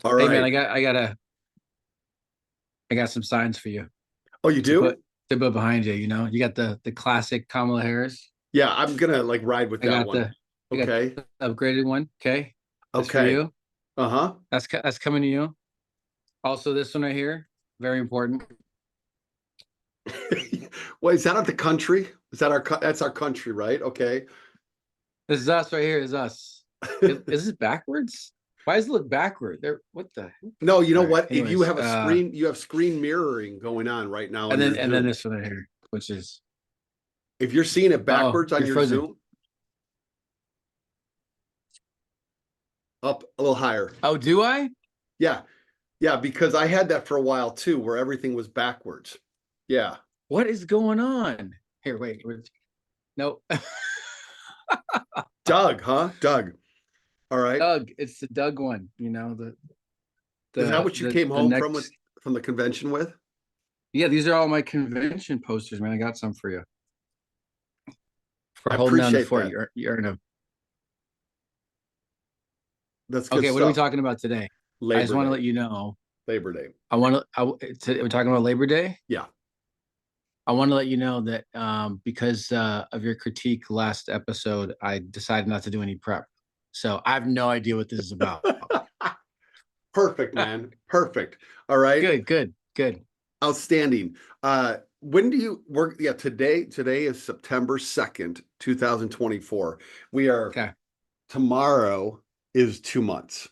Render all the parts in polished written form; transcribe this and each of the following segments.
All Hey man, right. I got some signs for you Oh, you to do? put behind you. You got the classic Kamala Harris. Yeah, I'm gonna like ride with I that got one. the I got Okay. the upgraded one. Okay, that's for Okay. you. Uh-huh. That's coming to you. Also, this one right here, very important. Wait, is that not the country? Is that that's our country, right? Okay. This is us right here. Is us. Is this backwards? Why does it look backward? There. What the? No, you know All right. what? If you Anyways, have a screen, you have screen mirroring going on right now on your and then Zoom. this one right here, which is If you're seeing it oh, backwards on you're your frozen. Zoom, up a little higher. Oh, do I? Yeah. Yeah, because I had that for a while too, where everything was backwards. Yeah. What is going on? Here, wait. No. Doug, huh? Doug. All right. Doug, it's the Doug one, Is that what you came the home from next. from the convention with? Yeah, these are all my convention posters, man. I got some for you for I holding down the appreciate fort. that. You earn them. That's good Okay, what are we stuff. talking about today? I just Labor want to Day. let you know. Labor Day. We're talking about Labor Day. Yeah. I want to let you know that because of your critique last episode, I decided not to do any prep. So I have no idea what this is about. Perfect, man. Perfect. All right. Good, good, good. Outstanding. When do you work? Yeah, today is September 2nd, 2024. We are Okay, tomorrow is 2 months.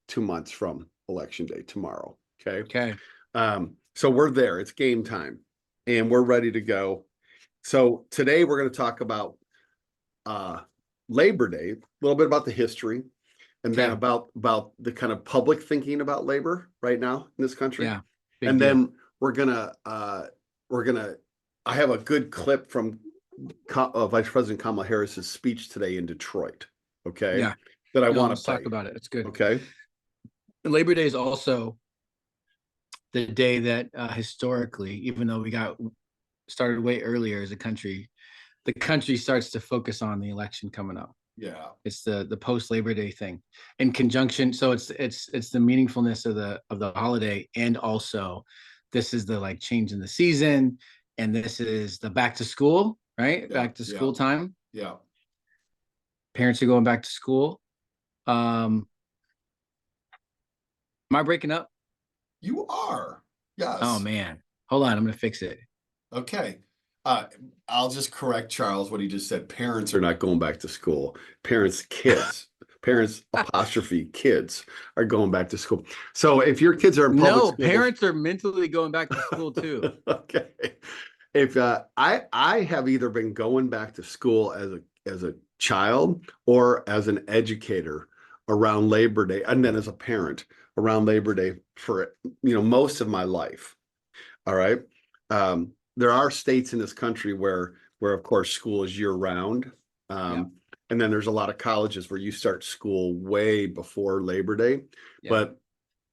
2 months from election day tomorrow. Okay. okay. So we're there. It's game time and we're ready to go. So today we're going to talk about uh Labor Day, a little bit about the history, and then Okay. about the kind of public thinking about labor right now in this country. Yeah. Big And deal. then we're gonna I have a good clip from Vice President Kamala Harris's speech today in Detroit, okay, Yeah. that I No, want to let's talk play. about it. It's good. Okay. Labor Day is also the day that historically, even though we got started way earlier as a country, the country starts to focus on the election coming up. Yeah. It's the post Labor Day thing in conjunction. So it's the meaningfulness of the holiday, and also this is the like change in the season, and this is the back to school, right? Yeah. Back to Yeah. school time. Yeah. Parents are going back to school. Am I breaking up? You are. Oh Yes. man, hold on, I'm gonna fix it. Okay. Uh, I'll just correct Charles what he just said. Parents are not going back to school. Parents apostrophe kids are going back to school. So if your kids are in public No, schools, parents are mentally going back to school too. okay. If I have either been going back to school as a child or as an educator around Labor Day, and then as a parent around Labor Day for most of my life. All right. There are states in this country where of course school is year round. Yeah, And then there's a lot of colleges where you start school way before Labor Day. yeah,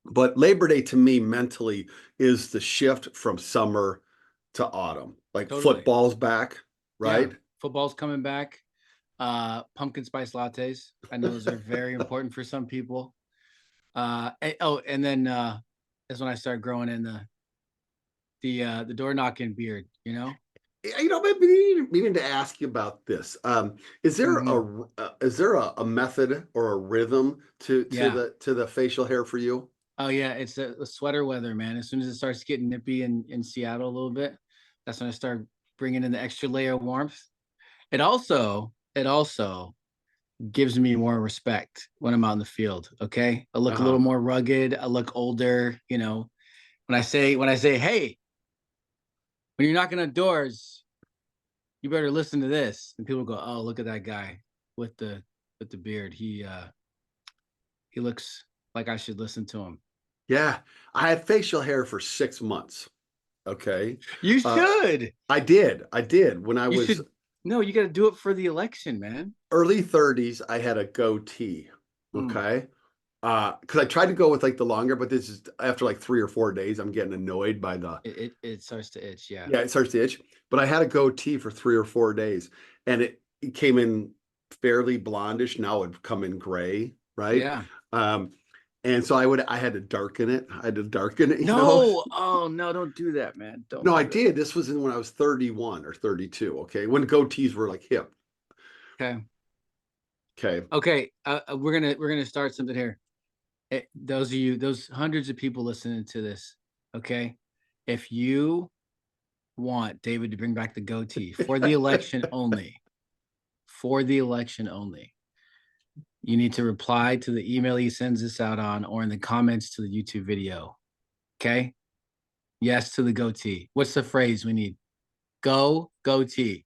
But Labor Day to me mentally is the shift from summer to autumn. Like totally. football's back, Yeah, right? football's coming back. Pumpkin spice lattes. I know those are very important for some people. And then is when I start growing in the door knocking beard. I've been meaning to ask you about this. Mm-hmm. Is there a method or a rhythm Yeah. to the facial hair for you? Oh yeah, it's the sweater weather, man. As soon as it starts getting nippy in Seattle a little bit, that's when I start bringing in the extra layer of warmth. It also gives me more respect when I'm out in the field. Okay, I look a Uh-huh. little more rugged. I look older. When I say, hey, when you're knocking on doors, you better listen to this, and people go, oh, look at that guy with the beard. He looks like I should listen to him. Yeah, I had facial hair for 6 months. Okay. You Uh, should. I did when I You was should. No, you got to do it for the election, man. early 30s. I had a goatee. Mm. Okay. Because I tried to go with like the longer, but this is after like 3 or 4 days, I'm getting annoyed by the It starts to itch. Yeah. yeah, it starts to itch. But I had a goatee for 3 or 4 days, and it came in fairly blondish. Now it'd come in gray, right? Yeah. Um, And so I had to darken it. I had to darken it, you know. No, oh no, don't do that, man. Don't No, I do that. did. This was when I was 31 or 32. Okay. When goatees were like hip. Okay. Okay. Okay. We're gonna start something here. Those of you, those hundreds of people listening to this, okay. If you want David to bring back the goatee for the election only, you need to reply to the email he sends this out on or in the comments to the YouTube video. Okay. Yes to the goatee. What's the phrase we need? Go goatee.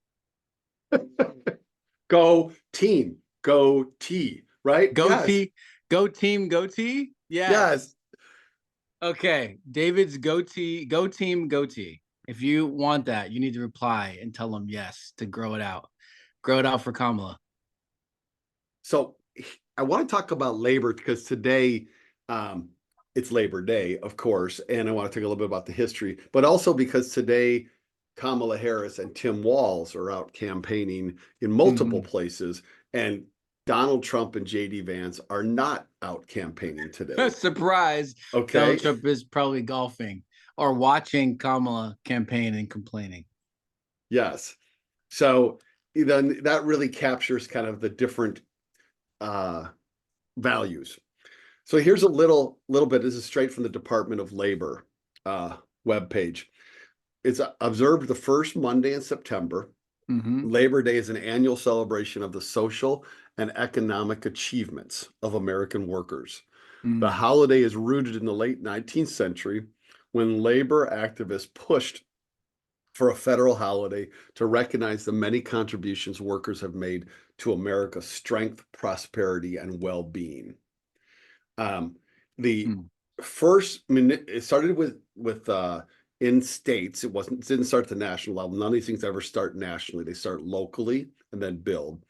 Go team. Go T. Right? Yes. Goatee. Go team goatee. Yes. Yes. Okay. David's goatee. Go team goatee. If you want that, you need to reply and tell them yes to grow it out. Grow it out for Kamala. So I want to talk about labor because today it's Labor Day, of course, and I want to talk a little bit about the history, but also because today Kamala Harris and Tim Walz are out campaigning in multiple places, and Donald Trump and JD Vance are not out campaigning today. Surprise. Okay. Donald Trump is probably golfing or watching Kamala campaign and complaining. Yes. So then that really captures kind of the different values. So here's a little bit. This is straight from the Department of Labor webpage. It's observed the first Monday in September. Labor Day is an annual celebration of the social and economic achievements of American workers. The holiday is rooted in the late 19th century when labor activists pushed for a federal holiday to recognize the many contributions workers have made to America's strength, prosperity, and well-being. The first minute it started with in states. It didn't start at the national level. None of these things ever start nationally. They start locally and then build.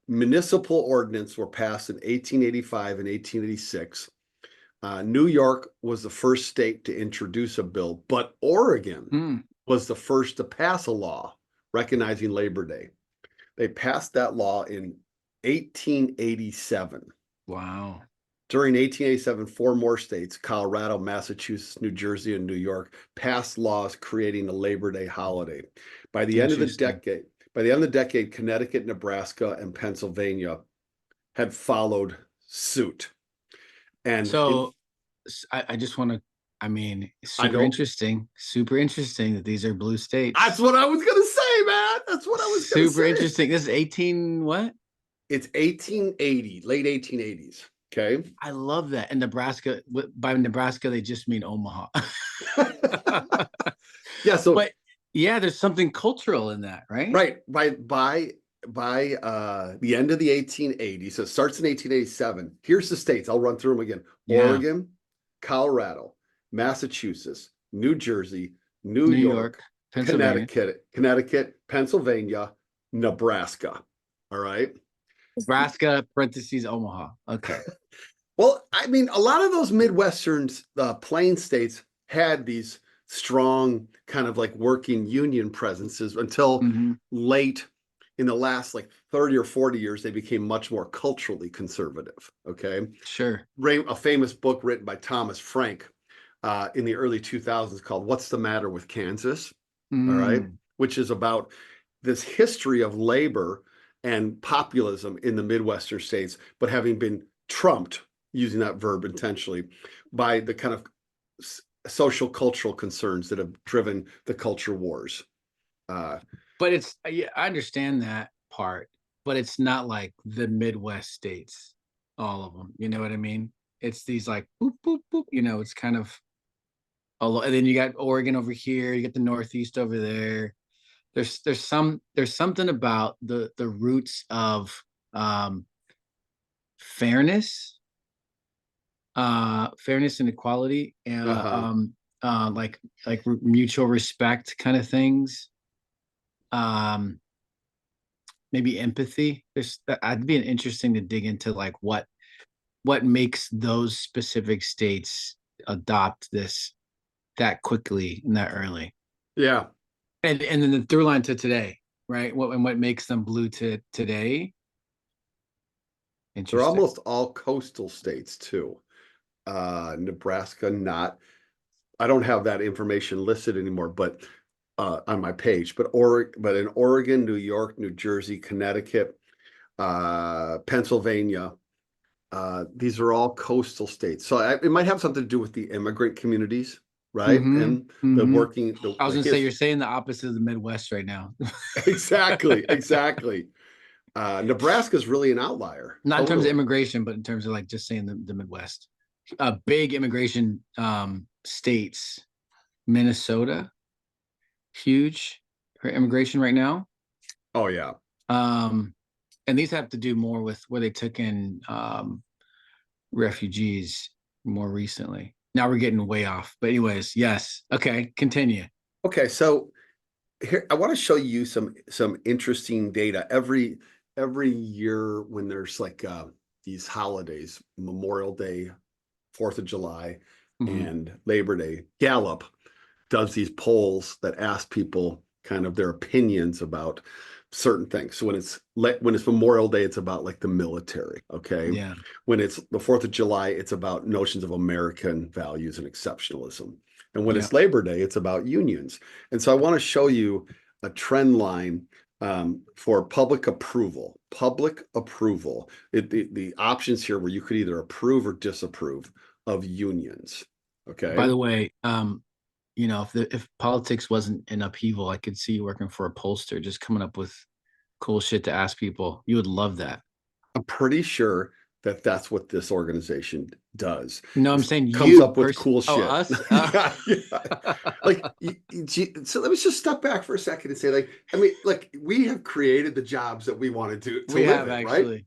Municipal ordinance were passed in 1885 and 1886. New York was the first state to introduce a bill, but Oregon was the first to pass a law recognizing Labor Day. They passed that law in 1887. Wow. During 1887, four more states, Colorado, Massachusetts, New Jersey, and New York, passed laws creating a Labor Day holiday. By the end of the decade, Connecticut, Nebraska, and Pennsylvania had followed suit. And so I just want to, I mean, super interesting that these are blue states. That's what I was going to say, man. That's what I was going to say. Super interesting. This is 18 what? It's 1880, late 1880s. Okay. I love that. And Nebraska, by Nebraska, they just mean Omaha. Yeah. So, but yeah, there's something cultural in that, right? Right. By the end of the 1880s, so it starts in 1887. Here's the states. I'll run through them again. Yeah. Oregon, Colorado, Massachusetts, New Jersey, New York, Connecticut, Pennsylvania, Nebraska. All right. Nebraska, parentheses, Omaha. Okay. Well, I mean, a lot of those Midwestern plain states had these strong kind of like working union presences until late in the last like 30 or 40 years, they became much more culturally conservative. Okay. Sure. A famous book written by Thomas Frank in the early 2000s called What's the Matter with Kansas? All right. Which is about this history of labor and populism in the Midwestern states, but having been trumped, using that verb intentionally, by the kind of social cultural concerns that have driven the culture wars. But it's, I understand that part, but it's not like the Midwest states, all of them. You know what I mean? It's these like boop, boop, boop. You know, it's kind of, and then you got Oregon over here, you got the Northeast over there. There's something about the roots of fairness and equality, and like mutual respect kind of things. Maybe empathy. I'd be interesting to dig into like what makes those specific states adopt this that quickly and that early. Yeah. And then the through line to today, right? What makes them blue to today? They're almost all coastal states too. Nebraska, not. I don't have that information listed anymore, but on my page. But in Oregon, New York, New Jersey, Connecticut, Pennsylvania, these are all coastal states. So it might have something to do with the immigrant communities, right? Mm-hmm. And the Mm-hmm. working, I was the gonna say his you're saying the opposite of the Midwest right now. exactly, exactly. Nebraska is really an outlier, Not in terms of totally. immigration, but in terms of like just saying the Midwest. Big immigration states, Minnesota, huge for immigration right now. Oh yeah. Um, and these have to do more with where they took in refugees more recently. Now we're getting way off. But anyways, yes. Okay, continue. Okay, so here I want to show you some interesting data. Every year when there's like these holidays, Memorial Day, 4th of July, Mm-hmm. and Labor Day, Gallup does these polls that ask people kind of their opinions about certain things. So when it's Memorial Day, it's about like the military. Okay. Yeah. When it's the 4th of July, it's about notions of American values and exceptionalism. And when Yeah. it's Labor Day, it's about unions. And so I want to show you a trend line for public approval. Public approval. The options here where you could either approve or disapprove of unions. By Okay. the way, if politics wasn't in upheaval, I could see you working for a pollster, just coming up with cool shit to ask people. You would love that. I'm pretty sure that that's what this organization does. No, I'm Is saying comes you up with person. cool Oh, shit. us. Yeah, yeah. Like, so let me just step back for a second and say, like, I mean, like, we have created the jobs that we wanted to We live have in, right? actually.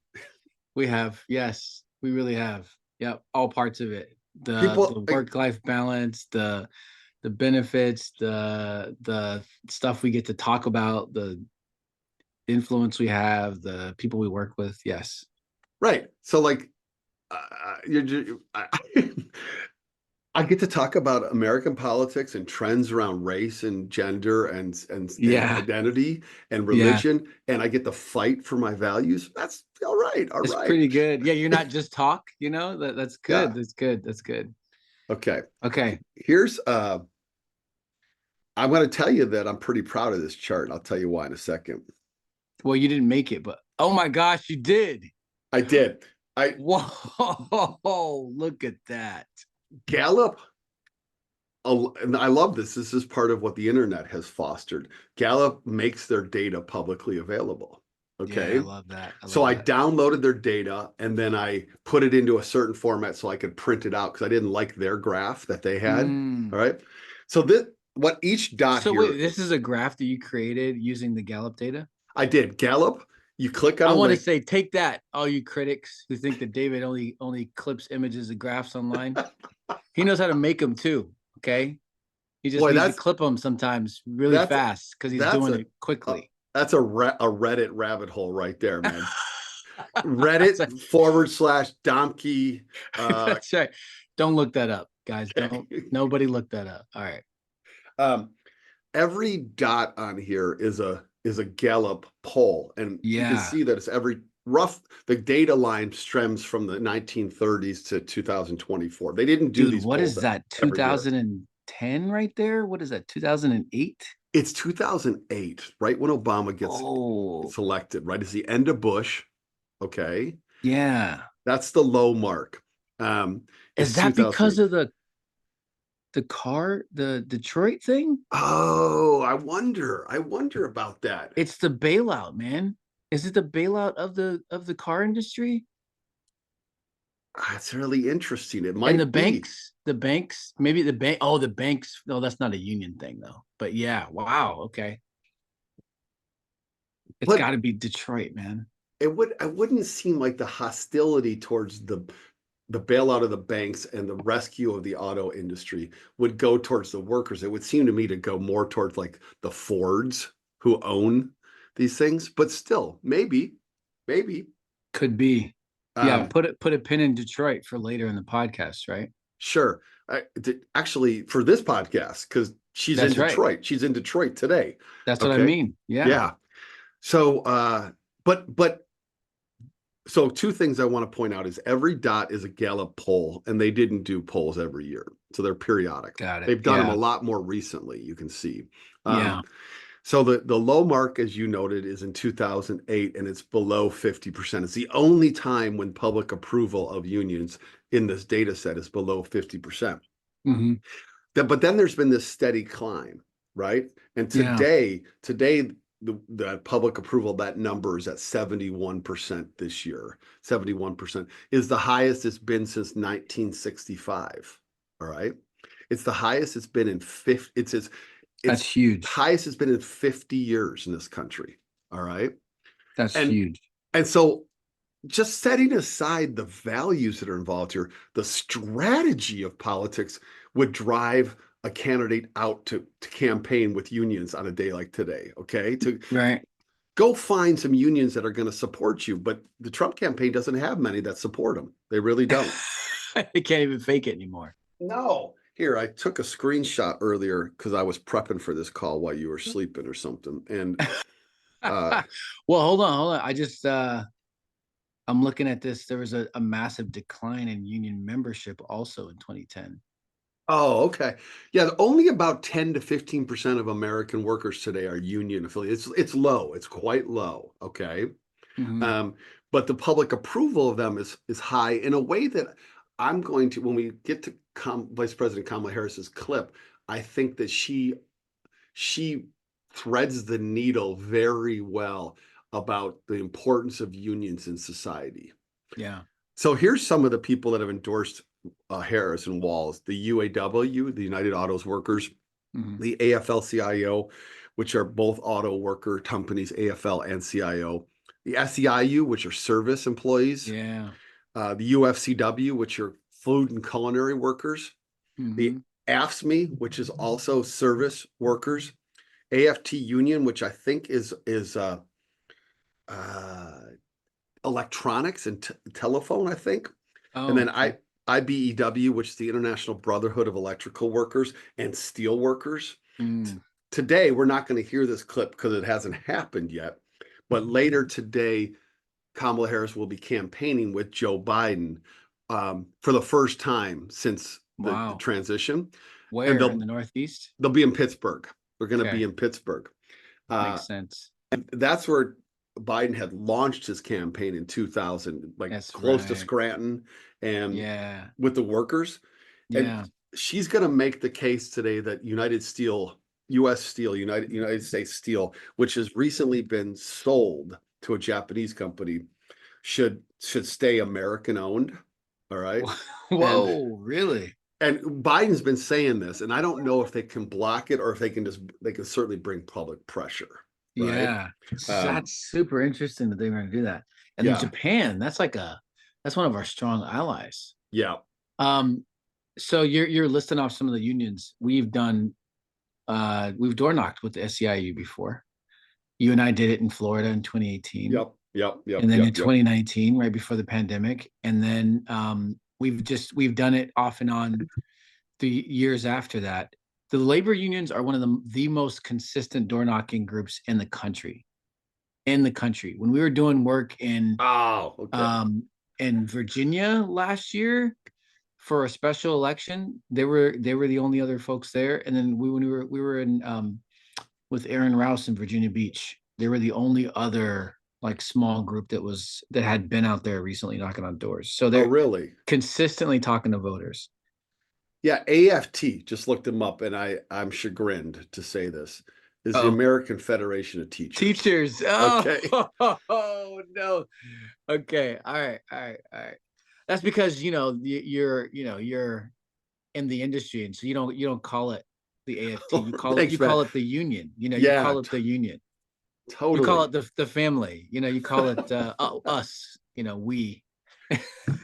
We have. Yes, we really have. Yep, all parts of it. The People, like, work-life balance, the benefits, the stuff we get to talk about, the influence we have, the people we work with. Yes. right? So, like, I get to talk about American politics and trends around race and gender and Yeah. identity and Yeah. religion, and I get to fight for my values. That's all right. All It's right. pretty good. Yeah, you're not just talk, that's good. Yeah. That's good. That's good. Okay. Okay. Here's I'm going to tell you that I'm pretty proud of this chart. I'll tell you why in a second. Well, you didn't make it, but oh my gosh, you did. I did. I Whoa, look at that. Gallup, and I love this. This is part of what the internet has fostered. Gallup makes their data publicly available. Yeah, I Okay. love that. I So love I that. downloaded their data and then I put it into a certain format so I could print it out because I didn't like their graph that they had. Mm. All right. So this what each dot So wait, here, this is a graph that you created using the Gallup data? I did Gallup. You click on I a want to link. say, take that, all you critics who think that David only clips images of graphs online. He knows how to make them too. Okay. He just Boy, needs to clip them sometimes really that's fast because he's that's doing a, it a quickly. that's a Reddit rabbit hole right there, man. That's Reddit / Domkey. that's right. Don't look that up, guys. Don't. Okay. Nobody look that up. All right. um, every dot on here is a Gallup poll, and you can Yeah. see that it's every rough. The data line stems from the 1930s to 2024. They didn't do Dude, these what polls is that? every year. 2010 right there? What is that? 2008? It's 2008, right when Obama Oh, gets elected. Right, it's the end of Bush. Okay, yeah. that's the low mark. It's Is that because 2008. of the Detroit thing? Oh, I wonder about that. It's the bailout, man. Is it the bailout of the car industry? That's really interesting. It And might be. the banks, maybe the bank. Oh, the banks. No, that's not a union thing though. But yeah, wow. Okay, it's But got to be Detroit, man. it wouldn't seem like the hostility towards the bailout of the banks and the rescue of the auto industry would go towards the workers. It would seem to me to go more towards like the Fords who own these things, but still, maybe. Could be. Yeah, Um, put a pin in Detroit for later in the podcast, right? sure. Actually, for this podcast, because she's in That's right. Detroit. She's in Detroit today. That's what I Okay. mean. Yeah. Yeah. So, but So two things I want to point out is every dot is a Gallup poll, and they didn't do polls every year. So they're periodic. Got it. They've done them a Yeah. lot more recently, you can see. Yeah. So the low mark, as you noted, is in 2008, and it's below 50%. It's the only time when public approval of unions in this data set is below 50%. Hmm. But then there's been this steady climb, right? And Yeah. today the public approval, that number is at 71% this year. 71% is the highest it's been since 1965. All right. It's the highest it's been in 50. That's It's huge. highest it's been in 50 years in this country. All right. That's And huge. and so just setting aside the values that are involved here, the strategy of politics would drive a candidate out to campaign with unions on a day like today, okay? To Right. go find some unions that are going to support you. But the Trump campaign doesn't have many that support him. They really don't. They can't even fake it anymore. No. Here, I took a screenshot earlier because I was prepping for this call while you were sleeping or something. And uh Well, hold on. I just I'm looking at this. There was a massive decline in union membership also in 2010. Oh, okay. Yeah, only about 10 to 15% of American workers today are union affiliated. It's low. It's quite low. Okay. Hmm. Um, but the public approval of them is high in a way that I'm going to, when we get to Vice President Kamala Harris's clip, I think that she threads the needle very well about the importance of unions in society. Yeah. So here's some of the people that have endorsed Harris and Walz: the UAW, the United Autos Workers, Hmm. the AFL-CIO, which are both auto worker companies, AFL and CIO, the SEIU, which are service employees, Yeah. the UFCW, which are food and culinary workers, the Hmm. AFSME, which is also service workers, AFT Union, which I think is uh, electronics and telephone, I think. And Oh, then okay. IBEW, which is the International Brotherhood of Electrical Workers and Steel Workers. Mm. Today, we're not going to hear this clip because it hasn't happened yet. But later today, Kamala Harris will be campaigning with Joe Biden for the first time since the Wow. transition. And Where in the Northeast? they'll be in Pittsburgh. They're going to be Okay. in Pittsburgh. Uh, Makes sense. that's where Biden had launched his campaign in 2000, like That's close to right. Scranton and Yeah. with the workers. And Yeah. she's going to make the case today that United Steel, U.S. Steel, United States Steel, which has recently been sold to a Japanese company, should stay American owned. All right. And Whoa, really? and Biden's been saying this, and I don't know if they can block it or if they can certainly bring public pressure. Right. Yeah. Um, That's super interesting that they're going to do that. And then yeah. Japan, that's one of our strong allies. Yeah. Um, so you're listing off some of the unions we've door knocked with the SEIU before. You and I did it in Florida in 2018. Yep. Yep. Yep. And then in Yep. Yep. 2019, right before the pandemic. And then we've done it off and on the years after that. The labor unions are one of the most consistent door knocking groups in the country. In the country. When we were doing work Oh, okay. in Virginia last year for a special election, they were the only other folks there. And then we were in with Aaron Rouse in Virginia Beach. They were the only other like small group that had been out there recently knocking on doors. So Oh, they're really? consistently talking to voters. Yeah, AFT, just looked them up, and I'm chagrined to say this, is the Oh, American Federation of Teachers. teachers. Oh, Okay. oh no. Okay. All right. That's because you're in the industry, and so you don't call it the AFT. You call it Thanks, you man. call it the union. You Yeah, call it the union. You call totally. it the family. You call it us. We.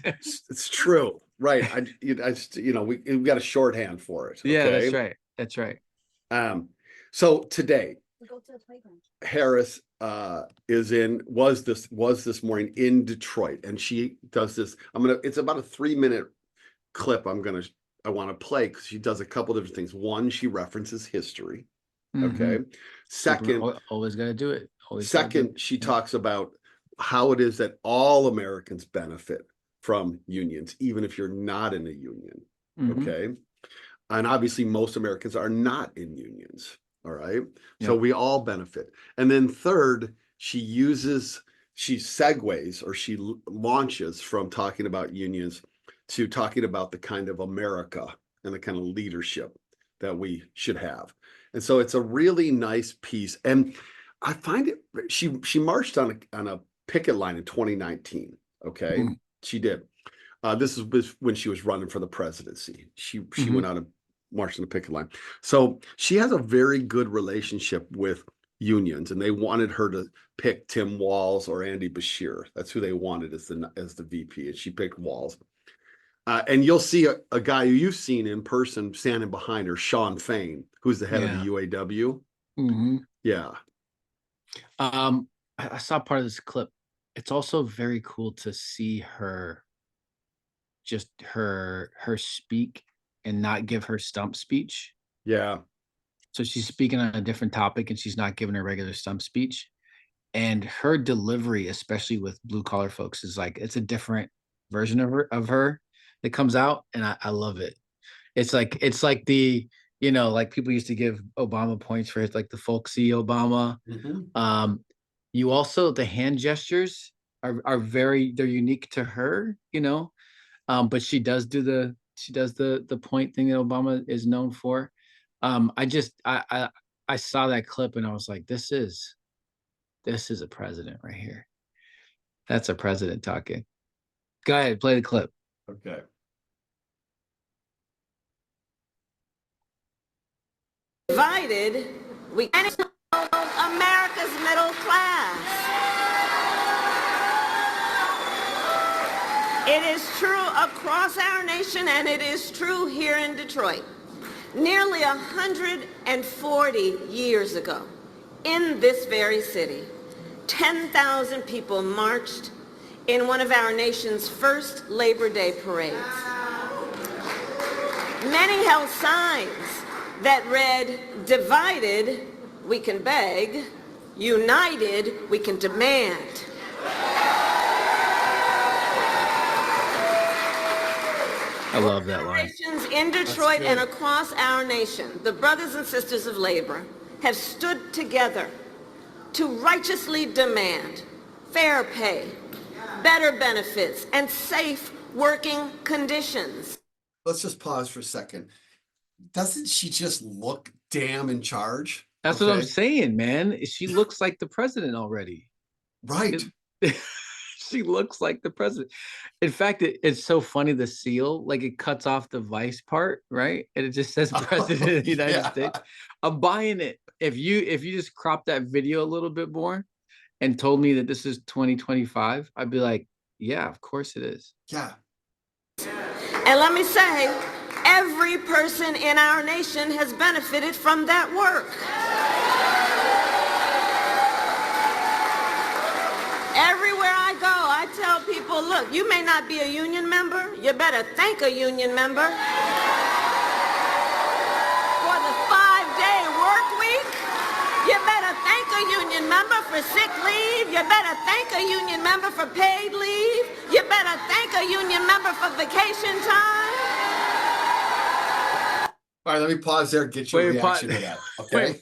It's true. Right. We got a shorthand for it. Yeah, that's Okay. right. That's right. Um, so today, Harris was this morning in Detroit, and she does this. It's about a 3 minute clip I want to play because she does a couple different things. One, she references history. Hmm. Okay. Super. Second, Always got to do it. Always got to do it. second, she Yeah. talks about how it is that all Americans benefit from unions, even if you're not in a union. Okay. And obviously most Americans are not in unions. All right. So we all benefit. And then third, she segues, or she launches from talking about unions to talking about the kind of America and the kind of leadership that we should have. And so it's a really nice piece. And I find it, she marched on a picket line in 2019. Okay. She did. This was when she was running for the presidency. She went out and marched on the picket line. So she has a very good relationship with unions, and they wanted her to pick Tim Walz or Andy Bashir. That's who they wanted as the VP, and she picked Walz. And you'll see a guy who you've seen in person standing behind her, Sean Fain, who's the head of the UAW. Yeah. I saw part of this clip. It's also very cool to see her, just her speak and not give her stump speech. Yeah. So she's speaking on a different topic and she's not giving her regular stump speech. And her delivery, especially with blue collar folks, is like, it's a different version of her that comes out, and I love it. It's like the, like people used to give Obama points for it, like the folksy Obama. You also, the hand gestures are very, they're unique to her, but she does do the point thing that Obama is known for. I saw that clip and I was like, this is a president right here. That's a president talking. Go ahead, play the clip. Okay. Divided, we America's middle class. It is true across our nation, and it is true here in Detroit. Nearly 140 years ago, in this very city, 10,000 people marched in one of our nation's first Labor Day parades. Many held signs that read, "Divided, we can beg. United, we can demand." I love that line. In Detroit and across our nation, the brothers and sisters of labor have stood together to righteously demand fair pay, better benefits, and safe working conditions. Let's just pause for a second. Doesn't she just look damn in charge? That's what I'm saying, man. She looks like the president already. Right. She looks like the president. In fact, it's so funny, the seal, like it cuts off the vice part, right? And it just says president of the United States. I'm buying it. If you just crop that video a little bit more and told me that this is 2025, I'd be like, yeah, of course it is. Yeah. And let me say, every person in our nation has benefited from that work. Everywhere I go, I tell people, look, you may not be a union member. You better thank a union member for the 5-day work week. You better thank a union member for sick leave. You better thank a union member for paid leave. You better thank a union member for vacation time. All right, let me pause there and get your reaction to that. Okay.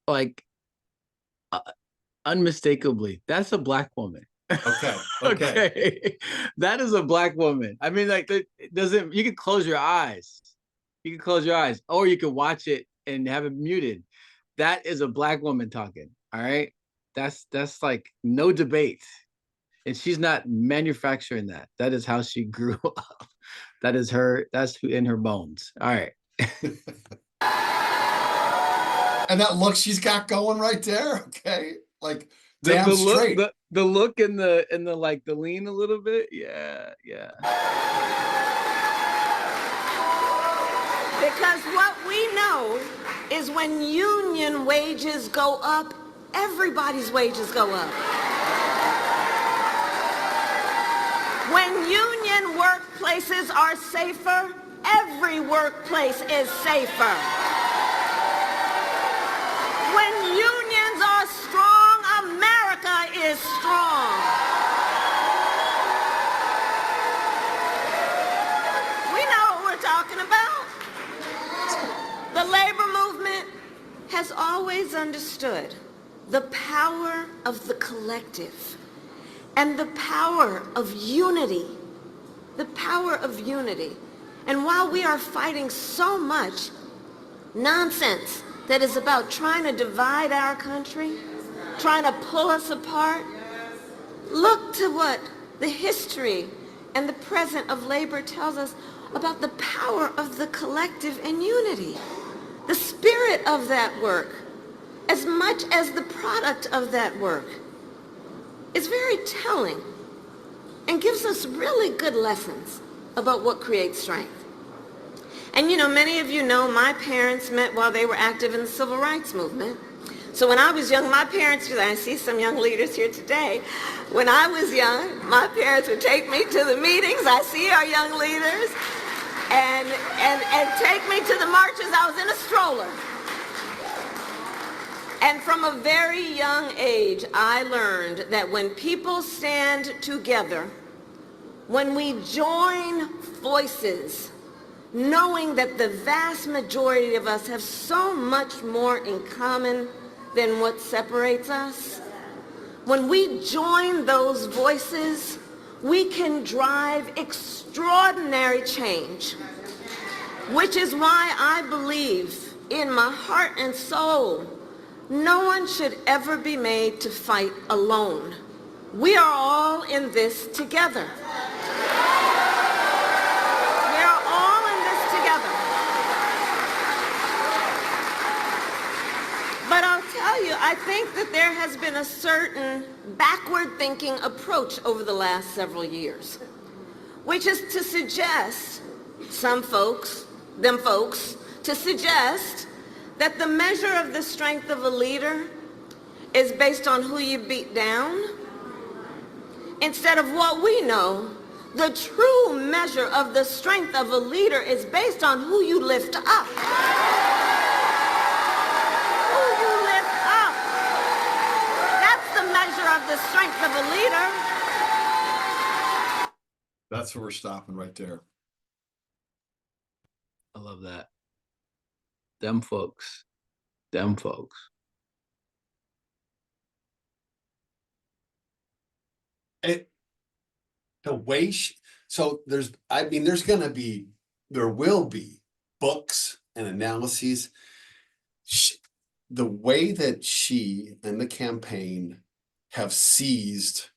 Wait. Unmistakably, that's a black woman. Okay. That is a black woman. I mean, like, it doesn't, you can close your eyes. Or you can watch it and have it muted. That is a black woman talking. All right. That's like no debate. And she's not manufacturing that. That is how she grew up. That is her. That's who in her bones. All right. And that look she's got going right there. Okay. Like damn straight. The look and the like the lean a little bit. Yeah. Because what we know is when union wages go up, everybody's wages go up. When union workplaces are safer, every workplace is safer. When always understood the power of the collective and the power of unity. The power of unity. And while we are fighting so much nonsense that is about trying to divide our country, trying to pull us apart, look to what the history and the present of labor tells us about the power of the collective and unity. The spirit of that work, as much as the product of that work, is very telling and gives us really good lessons about what creates strength. And you know, many of you know my parents met while they were active in the civil rights movement. So when I was young, my parents, I see some young leaders here today. When I was young, my parents would take me to the meetings. I see our young leaders. And take me to the marches. I was in a stroller. And from a very young age, I learned that when people stand together, when we join voices, knowing that the vast majority of us have so much more in common than what separates us, when we join those voices, we can drive extraordinary change, which is why I believe in my heart and soul, no one should ever be made to fight alone. We are all in this together. We are all in this together. But I'll tell you, I think that there has been a certain backward-thinking approach over the last several years, which is to suggest, some folks, to suggest that the measure of the strength of a leader is based on who you beat down, instead of what we know, the true measure of the strength of a leader is based on who you lift up. Of the strength of a leader. That's where we're stopping right there. I love that. Them folks. Them folks. The way so there will be books and analyses. The way that she and the campaign have seized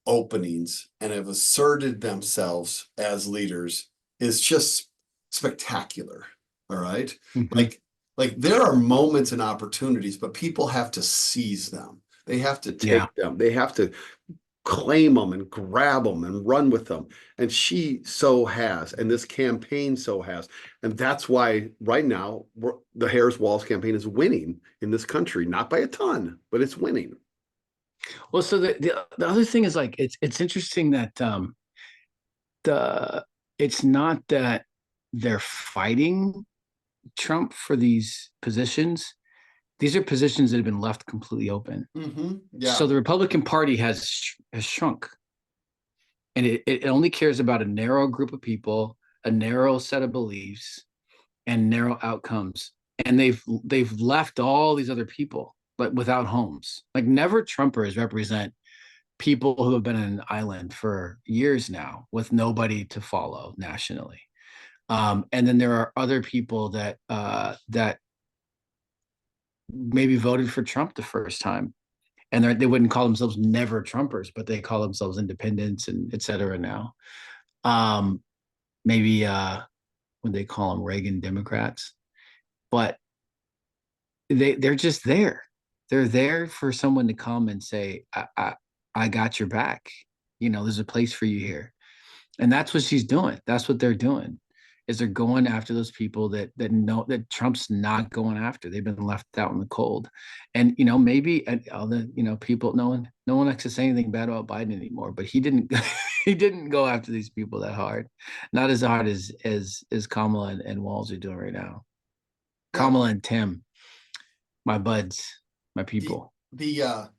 openings and have asserted themselves as leaders is just spectacular. All right. Mm-hmm. Like there are moments and opportunities, but people have to seize them. They have to take them. They have to claim them and grab them and run with them. And she so has, and this campaign so has. And that's why right now the Harris-Walz campaign is winning in this country, not by a ton, but it's winning. Well, so the other thing is, like, it's interesting that it's not that they're fighting Trump for these positions. These are positions that have been left completely open. Mm-hmm. Yeah. So the Republican Party has shrunk, and it only cares about a narrow group of people, a narrow set of beliefs, and narrow outcomes. And they've left all these other people, but without homes. Like, never Trumpers represent people who have been on an island for years now with nobody to follow nationally. And then there are other people that maybe voted for Trump the first time, and they wouldn't call themselves never Trumpers, but they call themselves independents and et cetera now. Maybe when they call them Reagan Democrats, but they're just there. They're there for someone to come and say, I got your back. You know, there's a place for you here. And that's what she's doing. That's what they're doing, is they're going after those people that know that Trump's not going after. They've been left out in the cold. And, you know, maybe all the, you know, people, no one likes to say anything bad about Biden anymore, but he didn't go after these people that hard. Not as hard as Kamala and Walz are doing right now. Yeah. Kamala and Tim, my buds, my people. The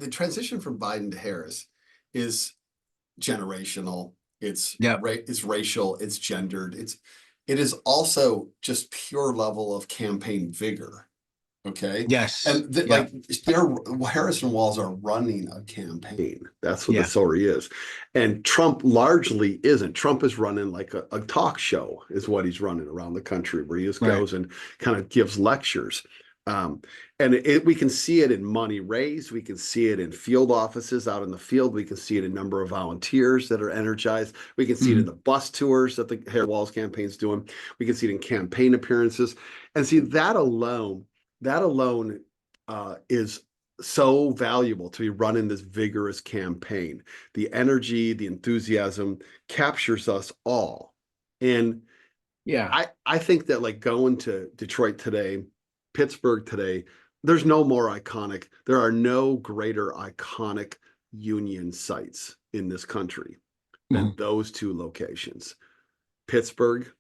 transition from Biden to Harris is generational. It's racial. It's gendered. it is also just pure level of campaign vigor. Okay. Yes. And Yeah. like Harris and Walz are running a campaign. That's what the Yeah. story is. And Trump largely isn't. Trump is running like a talk show is what he's running around the country, where he just Right. goes and kind of gives lectures. And we can see it in money raised. We can see it in field offices out in the field. We can see it in number of volunteers that are energized. We can see it in the bus tours that the Harris Walz campaign's doing. We can see it in campaign appearances. And see that alone is so valuable to be running this vigorous campaign. The energy, the enthusiasm captures us all. And Yeah. I think that like going to Detroit today, Pittsburgh today, there's no more iconic. There are no greater iconic union sites in this country than those two locations, Pittsburgh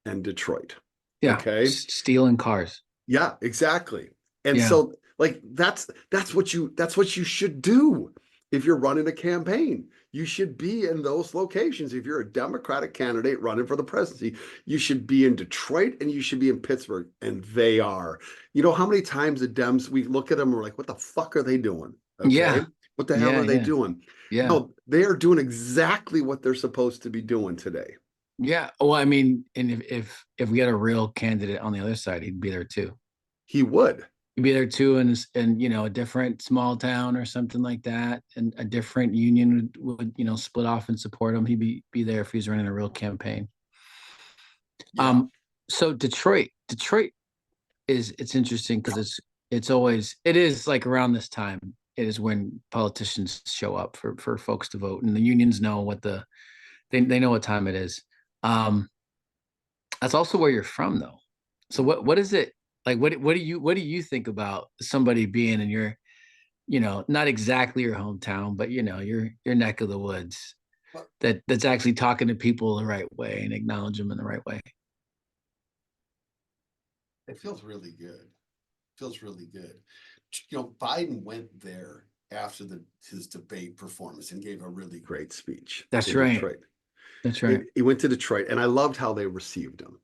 and Detroit. Yeah. Okay. Stealing cars. Yeah, exactly. And Yeah. so like that's what you should do if you're running a campaign. You should be in those locations. If you're a Democratic candidate running for the presidency, you should be in Detroit and you should be in Pittsburgh. And they are. You know how many times the Dems, we look at them and we're like, what the fuck are they doing? Okay. Yeah. What the hell Yeah, are they yeah. doing? Yeah. No, they are doing exactly what they're supposed to be doing today. Yeah. Well, I mean, and if we had a real candidate on the other side, he'd be there too. He would. He'd be there too, and you know, a different small town or something like that, and a different union would you know split off and support him. He'd be there if he's running a real campaign. Yeah. So Detroit it's interesting because it is like around this time. It is when politicians show up for folks to vote, and the unions know they know what time it is. That's also where you're from, though. So what is it like? What do you think about somebody being in your, you know, not exactly your hometown, but you know your neck of the woods, that's actually talking to people the right way and acknowledge them in the right way? It feels really good. Feels really good. You know, Biden went there after his debate performance and gave a really great speech. That's right. Detroit. That's right. He went to Detroit, and I loved how they received him.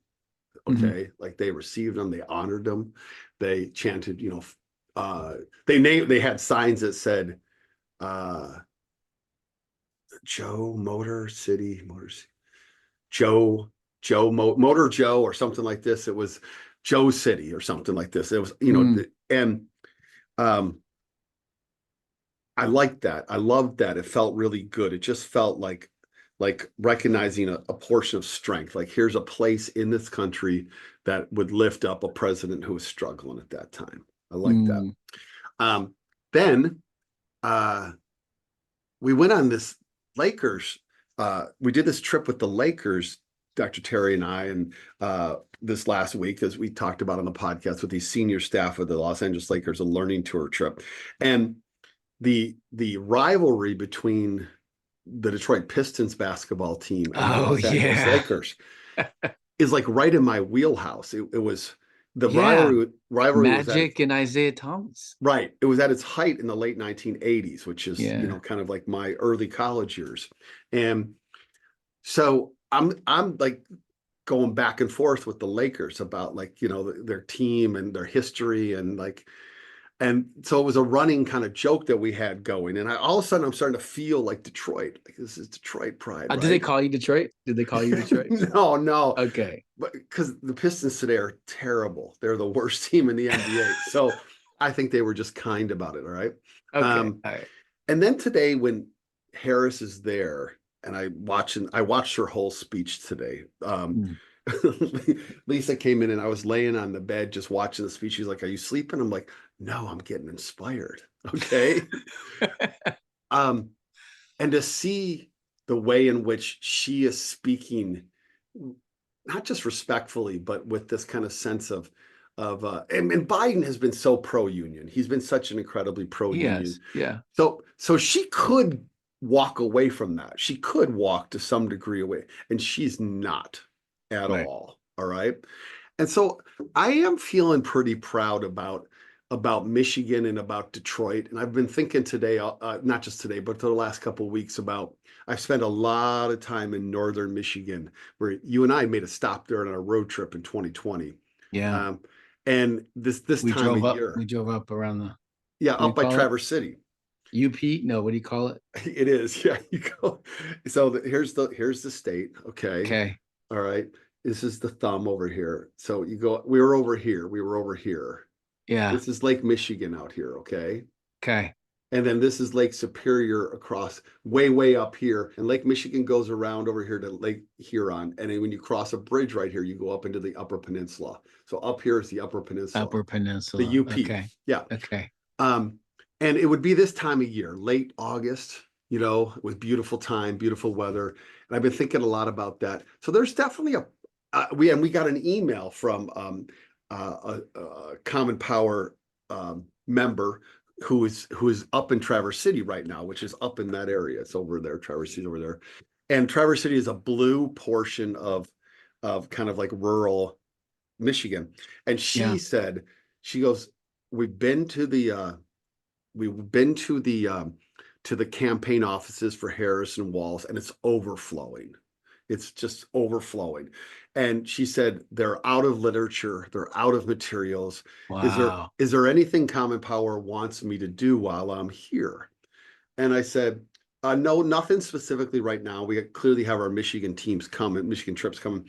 Okay, like they received him, they honored him, they chanted, you know, they had signs that said, Joe Motor City, Joe Motor Joe, or something like this. It was Joe City or something like this. It was, you know, and I liked that. I loved that. It felt really good. It just felt like recognizing a portion of strength. Like here's a place in this country that would lift up a president who was struggling at that time. I like that. Then we went on this Lakers. We did this trip with the Lakers, Dr. Terry and I, and this last week, as we talked about on the podcast, with the senior staff of the Los Angeles Lakers, a learning tour trip. And the rivalry between the Detroit Pistons basketball team and the Los Angeles Lakers is like right in my wheelhouse. It was the rivalry Magic and Isaiah Thomas. Right. It was at its height in the late 1980s, which is, you know, kind of like my early college years. And so I'm like going back and forth with the Lakers about like, you know, their team and their history and like, and so it was a running kind of joke that we had going. And all of a sudden I'm starting to feel like Detroit. Like this is Detroit pride. Right? Did they call you Detroit? Did they call you Detroit? No. Okay. But because the Pistons today are terrible. They're the worst team in the NBA. So I think they were just kind about it. All right. Okay. All right. And then today when Harris is there and I watched her whole speech today. Lisa came in and I was laying on the bed just watching the speech. She's like, "Are you sleeping?" I'm like, "No, I'm getting inspired." Okay. And to see the way in which she is speaking, not just respectfully, but with this kind of sense of and Biden has been so pro-union. He's been such an incredibly pro-union. Yes. Yeah. So she could walk away from that. She could walk to some degree away, and she's not at all. All right. And so I am feeling pretty proud about about Michigan and about Detroit. And I've been thinking today, not just today, but for the last couple of weeks about, I've spent a lot of time in northern Michigan, where you and I made a stop there on our road trip in 2020. Yeah. And this We time of drove up. year, We drove up around the. yeah, What do you up by call it? Traverse City. UP? No, what do you call it? It is, yeah. You go. So here's the state. Okay, Okay. all right. This is the thumb over here. So you go. We were over here. We were over here. Yeah. This is Lake Michigan out here. Okay. Okay. And then this is Lake Superior across way up here. And Lake Michigan goes around over here to Lake Huron. And then when you cross a bridge right here, you go up into the Upper Peninsula. So up here is the Upper Peninsula. Upper Peninsula. The UP. Okay. Yeah. Okay. And it would be this time of year, late August, with beautiful time, beautiful weather. And I've been thinking a lot about that. So there's definitely we got an email from a Common Power member who is up in Traverse City right now, which is up in that area. It's over there. Traverse City over there. And Traverse City is a blue portion of kind of like rural Michigan. And she said, she goes, we've been to the campaign offices for Harris and Walz, and it's overflowing. It's just overflowing. And she said, they're out of literature. They're out of materials. Wow. Is there anything Common Power wants me to do while I'm here? And I said, no, nothing specifically right now. We clearly have our Michigan teams coming, Michigan trips coming,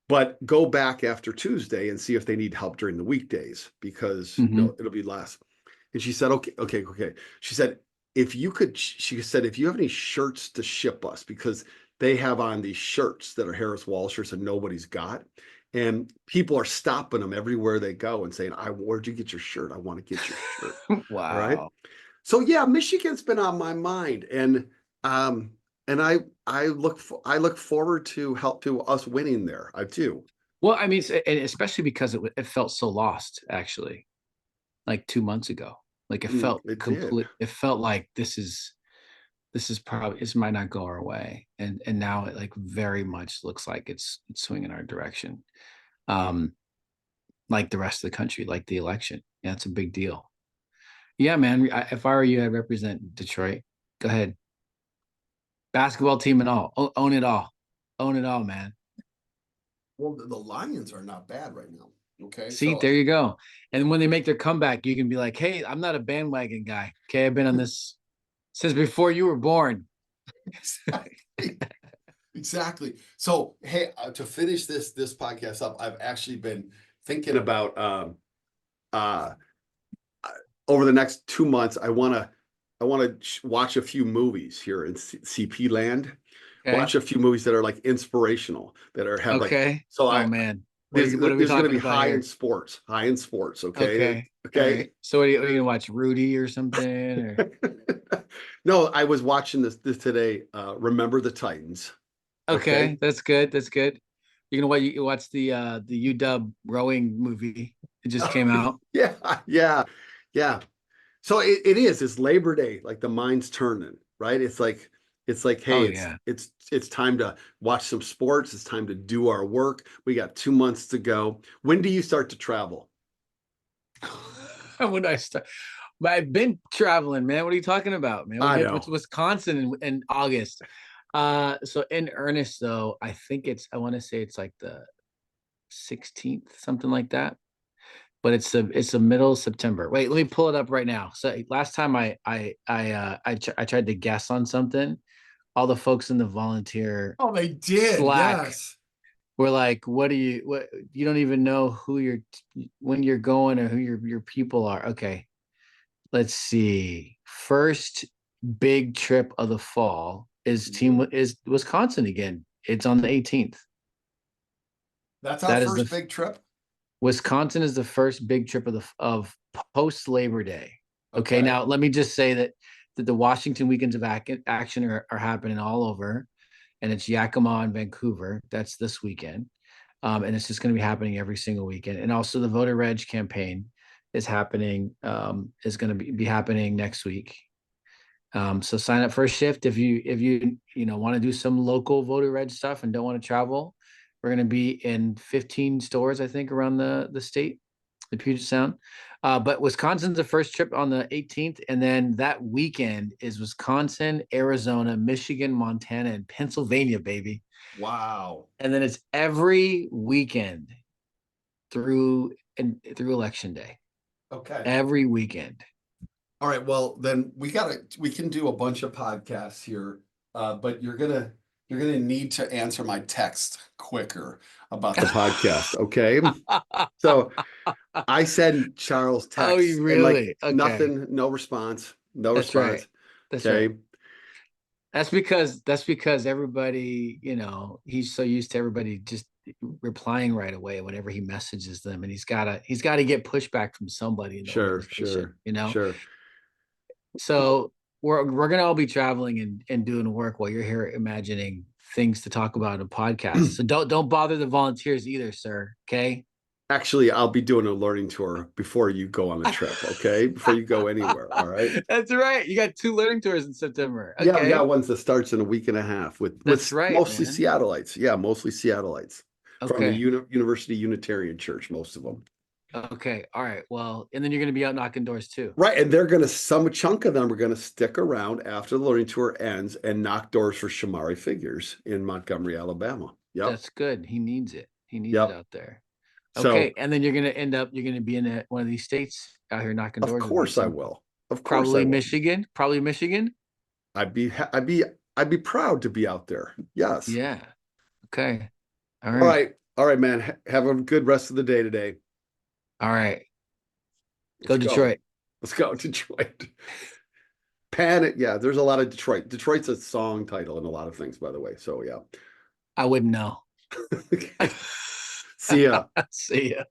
but go back after Tuesday and see if they need help during the weekdays, because it'll be less. And she said, okay. She said, if you have any shirts to ship us, because they have on these shirts that are Harris Walz shirts that nobody's got. And people are stopping them everywhere they go and saying, where'd you get your shirt? I want to get your shirt. Wow. All right. So yeah, Michigan's been on my mind. And I look forward to us winning there. I do. Well, I mean, and especially because it felt so lost, actually, like 2 months ago. Like it felt complete. It felt like this is probably, this might not go our way, and now it like very much looks like it's swinging our direction, like the rest of the country, like the election. Yeah, it's a big deal. Yeah, man. If I were you, I'd represent Detroit. Go ahead. Basketball team and all. Own it all. Own it all, man. Well, the Lions are not bad right now. Okay. See, there you go. And when they make their comeback, you can be like, hey, I'm not a bandwagon guy. Okay, I've been on this since before you were born. Exactly. So, hey, to finish this podcast up, I've actually been thinking about over the next 2 months, I want to watch a few movies here in CP land. Okay. Watch a few movies that are like inspirational, that are have okay. Like, man. There's going to be high in sports. Okay. Right. So are you going to watch Rudy or something? Or? No, I was watching this today. Remember the Titans. Okay. That's good. You're going to watch the UW rowing movie. It just came out. Yeah. So it's Labor Day. Like the mind's turning, right? It's like, hey, it's time to watch some sports. It's time to do our work. We got 2 months to go. When do you start to travel? When I start, I've been traveling, man. What are you talking about, man? I know. It's Wisconsin in August. So in earnest, though, I think I want to say it's like the 16th, something like that. But it's the middle of September. Wait, let me pull it up right now. So last time I tried to guess on something, all the folks in the volunteer they did Slack yes were like, what you don't even know when you're going or who your people are. Okay, let's see. First big trip of the fall is Wisconsin again. It's on the 18th. That's our first big trip. Wisconsin is the first big trip of post Labor Day. Okay, now let me just say that the Washington weekends of action are happening all over, and it's Yakima and Vancouver. That's this weekend, and it's just going to be happening every single weekend. And also the Voter Reg campaign is happening. Is going to be happening next week. So sign up for a shift if you want to do some local Voter Reg stuff and don't want to travel. We're going to be in 15 stores, I think, around the state, the Puget Sound. But Wisconsin's the first trip on the 18th, and then that weekend is Wisconsin, Arizona, Michigan, Montana, and Pennsylvania, baby. Wow. And then it's every weekend through election day. Okay. Every weekend. All right. Well, then we can do a bunch of podcasts here, but you're gonna need to answer my text quicker about the podcast. Okay. So I sent Charles text. Oh, you and like really? Okay. nothing, no response, no That's response. right. That's Okay. right. That's because everybody, he's so used to everybody just replying right away whenever he messages them, and he's gotta get pushback from somebody in the Sure, organization, sure. So we're gonna all be traveling and doing work while you're here imagining things to talk about in a podcast. So don't bother the volunteers either, sir. Okay. Actually, I'll be doing a learning tour before you go on the trip. Okay, before you go anywhere. All right. That's right. You got 2 learning tours in September. Yeah, Okay. yeah. Once that starts in a week and a half with That's right, mostly man. Seattleites. Yeah, mostly Seattleites from the Okay. University Unitarian Church. Most of them. Okay. All right. Well, and then you're gonna be out knocking doors too. Right, and some chunk of them are going to stick around after the learning tour ends and knock doors for Shamari Figures in Montgomery, Alabama. Yep. That's good. He needs it. He needs Yep. it out there. So Okay. And then you're gonna be in one of these states out here knocking of doors. course I will. Of course Probably I will. Michigan. Probably Michigan. I'd be proud to be out there. Yes. Yeah. Okay. All All right. right. All right, man. Have a good rest of the day today. All right. Go Let's Detroit. Let's go, Detroit. Panic. Yeah, there's a lot of Detroit. Detroit's a song title and a lot of things, by the way. So yeah. I wouldn't know. See ya. See ya.